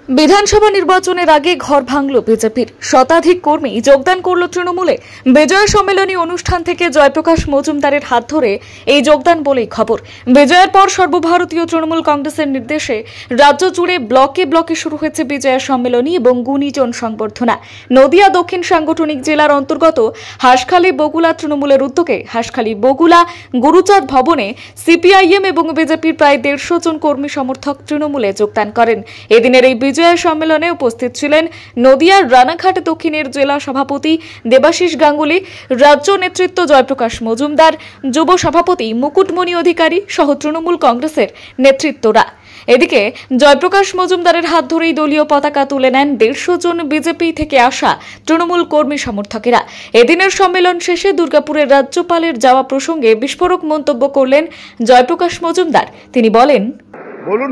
বিধানসভা নির্বাচনের আগে ঘর ভাঙল বিজেপির শতাধিক কর্মী যোগদান করল তৃণমূলে। বিজয় সম্মেলনী অনুষ্ঠান থেকে জয়প্রকাশ মজুমদারের হাত ধরে এই যোগদান বলেই খবর। বিজয়ের পর সর্বভারতীয় তৃণমূল কংগ্রেসের নির্দেশে রাজ্য জুড়ে ব্লকে ব্লকে শুরু হয়েছে বিজয় সম্মেলনী এবং গুণীজন সংবর্ধনা। নদিয়া দক্ষিণ সাংগঠনিক জেলার অন্তর্গত হাঁসখালী বগুলা তৃণমূলের উদ্যোগে হাঁসখালী বগুলা গুরুচাঁদ ভবনে সিপিআইএম এবং বিজেপির প্রায় 150 জন কর্মী সমর্থক তৃণমূলে যোগদান করেন। এদিনের এই বিজয় সম্মেলনে উপস্থিত ছিলেন নদিয়ার রানাঘাট দক্ষিণের জেলা সভাপতি দেবাশিস গাঙ্গুলি, রাজ্য নেতৃত্ব জয়প্রকাশ মজুমদার, যুব সভাপতি মুকুটমণি অধিকারী সহ তৃণমূল কংগ্রেসের নেতৃত্বরা। এদিকে জয়প্রকাশ মজুমদারের হাত ধরেই দলীয় পতাকা তুলে নেন 150 জন বিজেপি থেকে আসা তৃণমূল কর্মী সমর্থকেরা। এদিনের সম্মেলন শেষে দুর্গাপুরের রাজ্যপালের যাওয়া প্রসঙ্গে বিস্ফোরক মন্তব্য করলেন জয়প্রকাশ মজুমদার। তিনি বলেন,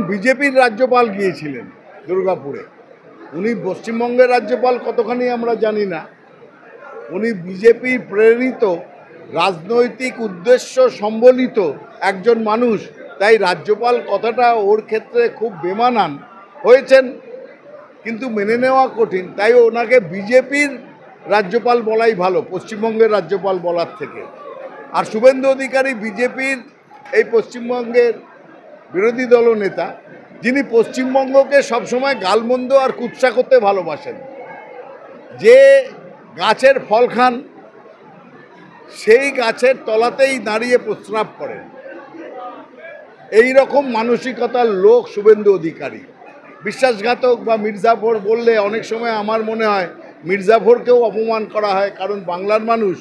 বিজেপির রাজ্যপাল গিয়েছিলেন দুর্গাপুরে। উনি পশ্চিমবঙ্গের রাজ্যপাল কতখানি আমরা জানি না। উনি বিজেপি প্রেরিত রাজনৈতিক উদ্দেশ্য সম্বলিত একজন মানুষ, তাই রাজ্যপাল কথাটা ওর ক্ষেত্রে খুব বেমানান হয়েছেন, কিন্তু মেনে নেওয়া কঠিন। তাই ওনাকে বিজেপির রাজ্যপাল বলাই ভালো পশ্চিমবঙ্গের রাজ্যপাল বলার থেকে। আর শুভেন্দু অধিকারী বিজেপির এই পশ্চিমবঙ্গের বিরোধী দলনেতা, যিনি পশ্চিমবঙ্গকে সবসময় গালমন্দ আর কুৎসা করতে ভালোবাসেন। যে গাছের ফল খান সেই গাছের তলাতেই দাঁড়িয়ে প্রস্রাব করেন, এই রকম মানসিকতার লোক শুভেন্দু অধিকারী। বিশ্বাসঘাতক বা মির্জাফর বললে অনেক সময় আমার মনে হয় মির্জাফরকেও অপমান করা হয়, কারণ বাংলার মানুষ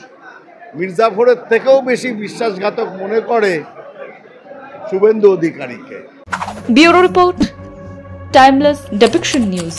মির্জাফরের থেকেও বেশি বিশ্বাসঘাতক মনে করে শুভেন্দু অধিকারীকে। Bureau report, timeless depiction news.